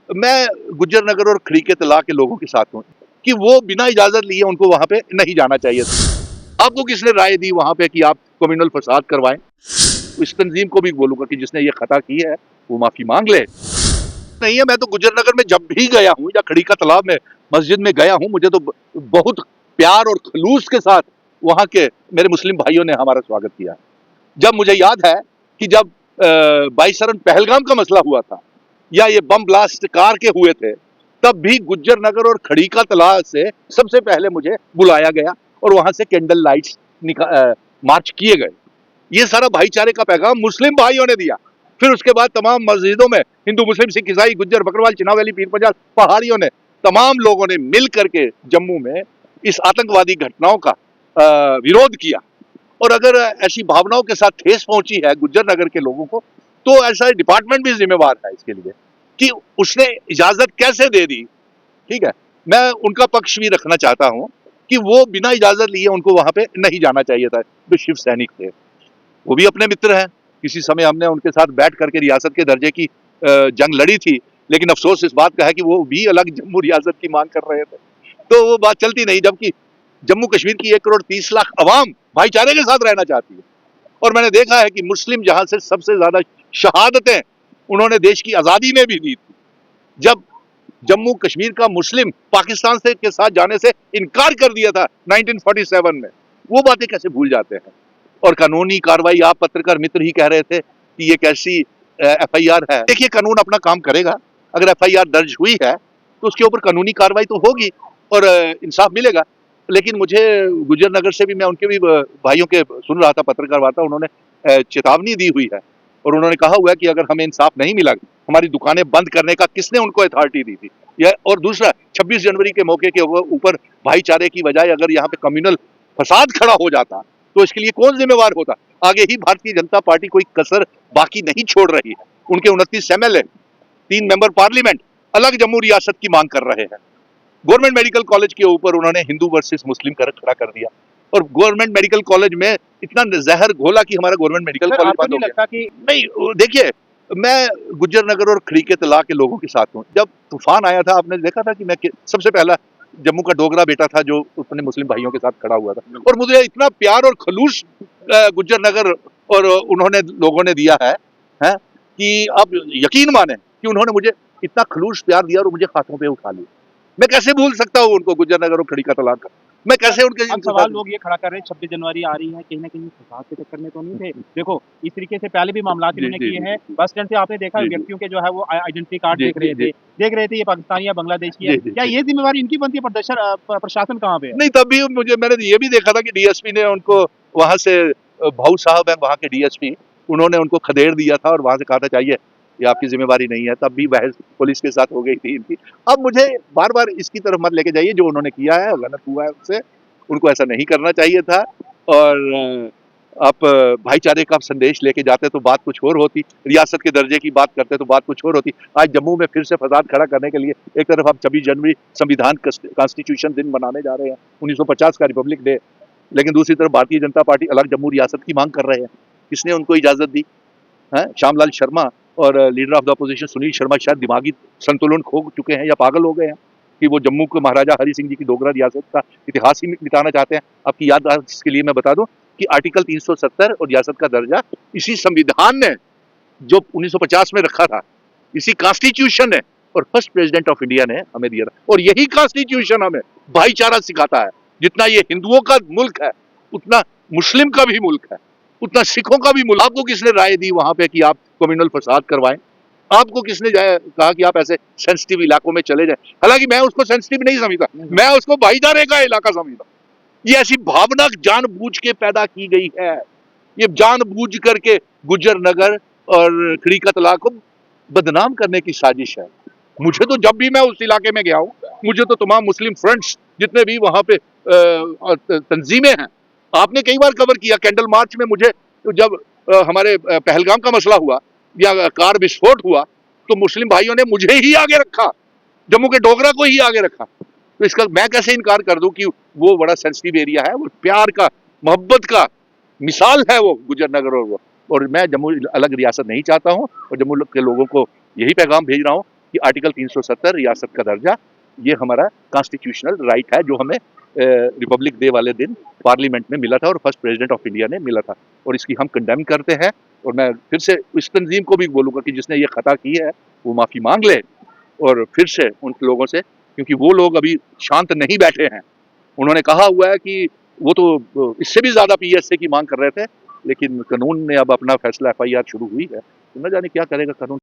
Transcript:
मैं गुज्जर नगर और खड़ी के तला के लोगों के साथ हूँ कि वो बिना इजाजत लिए उनको वहां पे नहीं जाना चाहिए था। आपको किसने राय दी वहां पे कि आप कम्युनल फसाद करवाएं? इस तंजीम को भी बोलूंगा कि जिसने ये खता की है वो माफी मांग ले। नहीं है, मैं तो गुज्जर नगर में जब भी गया हूँ या खड़ी का तालाब में मस्जिद में गया हूँ, मुझे तो बहुत प्यार और खलूस के साथ वहां के मेरे मुस्लिम भाइयों ने हमारा स्वागत किया। जब मुझे याद है कि जब 22 सरन पहलगाम का मसला हुआ था या ये बम ब्लास्ट कार के हुए थे, तब भी गुज्जर नगर और खड़ी का तालाब से सबसे पहले मुझे बुलाया गया और वहां से कैंडल लाइट्स मार्च किए गए। ये सारा भाईचारे का पैगाम मुस्लिम भाइयों ने दिया। फिर उसके बाद तमाम मस्जिदों में हिंदू, मुस्लिम, सिख, ईसाई, गुज्जर, बकरवाल, चिनावली, पीर पंजाल, पहाड़ियों ने, तमाम लोगों ने मिल करके जम्मू में इस आतंकवादी घटनाओं का विरोध किया। और अगर ऐसी भावनाओं के साथ ठेस पहुंची है गुज्जर नगर के लोगों को, तो ऐसा डिपार्टमेंट भी जिम्मेवार है इसके लिए कि उसने इजाजत कैसे दे दी। ठीक है, मैं उनका पक्ष भी रखना चाहता हूं कि वो बिना इजाजत लिए उनको वहां पे नहीं जाना चाहिए था। जो शिव सैनिक थे वो भी अपने मित्र हैं, किसी समय हमने उनके साथ बैठ करके रियासत के दर्जे की जंग लड़ी थी, लेकिन अफसोस इस बात का है कि वो भी अलग जम्मू रियासत की मांग कर रहे थे, तो वो बात चलती नहीं। जबकि जम्मू कश्मीर की 1,30,00,000 अवाम भाईचारे के साथ रहना चाहती है। और मैंने देखा है कि मुस्लिम जहां से सबसे ज्यादा शहादतें उन्होंने देश की आजादी में भी दी थी, जब जम्मू कश्मीर का मुस्लिम पाकिस्तान से के साथ जाने से इनकार कर दिया था 1947 में, वो बातें कैसे भूल जाते हैं। और कानूनी कार्रवाई, आप पत्रकार मित्र ही कह रहे थे कि ये कैसी FIR है। देखिए, कानून अपना काम करेगा। अगर FIR दर्ज हुई है तो उसके ऊपर कानूनी कार्रवाई तो होगी और इंसाफ मिलेगा। लेकिन मुझे गुज्जर नगर से भी, मैं उनके भी भाइयों के सुन रहा था पत्रकार वार्ता, उन्होंने चेतावनी दी हुई है और उन्होंने कहा हुआ है कि अगर हमें इंसाफ नहीं मिला, हमारी दुकानें बंद करने का किसने उनको अथॉरिटी दी थी। और दूसरा, 26 जनवरी के मौके के ऊपर भाईचारे की बजाय अगर यहाँ पे कम्युनल फसाद खड़ा हो जाता तो इसके लिए कौन जिम्मेवार होता। आगे ही भारतीय जनता पार्टी कोई कसर बाकी नहीं छोड़ रही है। उनके 29 MLA, 3 मेंबर पार्लियामेंट अलग जम्मू रियासत की मांग कर रहे हैं। गवर्नमेंट मेडिकल कॉलेज के ऊपर उन्होंने हिंदू वर्सेस मुस्लिम खड़ा कर दिया और गवर्नमेंट मेडिकल कॉलेज में इतना जहर घोला कि हमारा गवर्नमेंट मेडिकल कॉलेज बंद हो गया। कि नहीं, देखिए, मैं गुज्जर नगर और खड़ी के तला के लोगों के साथ हूँ। जब तूफान आया था, आपने देखा था कि मैं सबसे पहला जम्मू का डोगरा बेटा था जो अपने मुस्लिम भाइयों के साथ खड़ा हुआ था। और मुझे इतना प्यार और खलूस गुज्जर नगर और उन्होंने लोगों ने दिया है कि आप यकीन माने कि उन्होंने मुझे इतना खलूस प्यार दिया और मुझे हाथों पे उठा लिया। मैं कैसे भूल सकता हूँ उनको, गुज्जर नगर और खड़ी का तलाक का। मैं कैसे उनके सवाल लोग ये खड़ा कर रहे हैं 26 जनवरी आ रही है, कहीं ना कहीं फसाद के चक्कर में तो नहीं थे। देखो, इस तरीके से पहले भी मामला इन्होंने किए हैं। बस स्टैंड से आपने देखा व्यक्तियों के जो है वो आइडेंटिटी कार्ड देख रहे थे ये पाकिस्तानी या बांग्लादेश की है। क्या ये जिम्मेवारी इनकी बनती है? प्रशासन कहाँ पे है? नहीं, तभी मैंने ये भी देखा था कि DSP ने उनको वहां से, भाऊ साहब है वहां के DSP, उन्होंने उनको खदेड़ दिया था और वहां से कहा था चाहिए, ये आपकी जिम्मेवारी नहीं है। तब भी बहस पुलिस के साथ हो गई थी इनकी। अब मुझे बार बार इसकी तरफ मत लेके जाइए। जो उन्होंने किया है गलत हुआ है, उससे उनको ऐसा नहीं करना चाहिए था। और आप भाईचारे का संदेश लेके जाते तो बात कुछ और होती, रियासत के दर्जे की बात करते तो बात कुछ और होती। आज जम्मू में फिर से फसाद खड़ा करने के लिए एक तरफ आप 26 जनवरी संविधान कॉन्स्टिट्यूशन दिन मनाने जा रहे हैं, 1950 का रिपब्लिक डे, लेकिन दूसरी तरफ भारतीय जनता पार्टी अलग जम्मू रियासत की मांग कर रहे हैं। किसने उनको इजाजत दी है? श्यामलाल शर्मा और leader of the opposition Sunil Sharma शायद दिमागी संतुलन खो चुके हैं या पागल हो गए हैं कि वो जम्मू के महाराजा हरि सिंह जी की डोगरा रियासत का इतिहास ही मिटाना चाहते हैं। आपकी याद के लिए मैं बता दूं कि आर्टिकल 370 और रियासत का दर्जा इसी संविधान ने जो 1950 में रखा था, इसी कॉन्स्टिट्यूशन ने और फर्स्ट प्रेसिडेंट ऑफ इंडिया ने हमें दिया था। और यही कॉन्स्टिट्यूशन हमें भाईचारा सिखाता है। जितना ये हिंदुओं का मुल्क है उतना मुस्लिम का भी मुल्क है, उतना सिखों का भी मुल्क। आपको किसने राय दी वहां पे कि आप कम्युनल फसाद करवाएं? आपको किसने कहा कि आप ऐसे सेंसिटिव इलाकों में चले जाएं? हालांकि मैं उसको सेंसिटिव नहीं समझता, मैं उसको भाईचारे का इलाका समझता। ये ऐसी भावना जानबूझ के पैदा की गई है। ये जानबूझ करके गुज्जर नगर और खड़ी का तलाक को बदनाम करने की साजिश है। मुझे तो जब भी मैं उस इलाके में गया हूँ, मुझे तो तमाम मुस्लिम फ्रंट्स जितने भी वहां पे तंजीमें हैं, आपने कई बार कवर किया। कैंडल मार्च में मुझे जब हमारे पहलगाम का मसला हुआ या कार विस्फोट हुआ तो मुस्लिम भाइयों ने मुझे ही आगे रखा, जम्मू के डोगरा को ही आगे रखा। तो इसका मैं कैसे इनकार कर दूं कि वो बड़ा सेंसिटिव एरिया है, वो प्यार का, मोहब्बत का मिसाल है वो गुज्जर नगर। और मैं जम्मू अलग रियासत नहीं चाहता हूं और जम्मू के लोगों को यही पैगाम भेज रहा हूं कि आर्टिकल 370 रियासत का दर्जा ये हमारा कॉन्स्टिट्यूशनल राइट है जो हमें रिपब्लिक डे वाले दिन पार्लियामेंट में मिला था और फर्स्ट प्रेसिडेंट ऑफ इंडिया ने मिला था, और इसकी हम कंडेम करते हैं। और मैं फिर से इस तंजीम को भी बोलूँगा कि जिसने ये खता की है वो माफ़ी मांग ले, और फिर से उन लोगों से, क्योंकि वो लोग अभी शांत नहीं बैठे हैं। उन्होंने कहा हुआ है कि वो तो इससे भी ज़्यादा PSA की मांग कर रहे थे, लेकिन कानून ने अब अपना फैसला FIR शुरू हुई है, तो न जाने क्या करेगा कानून।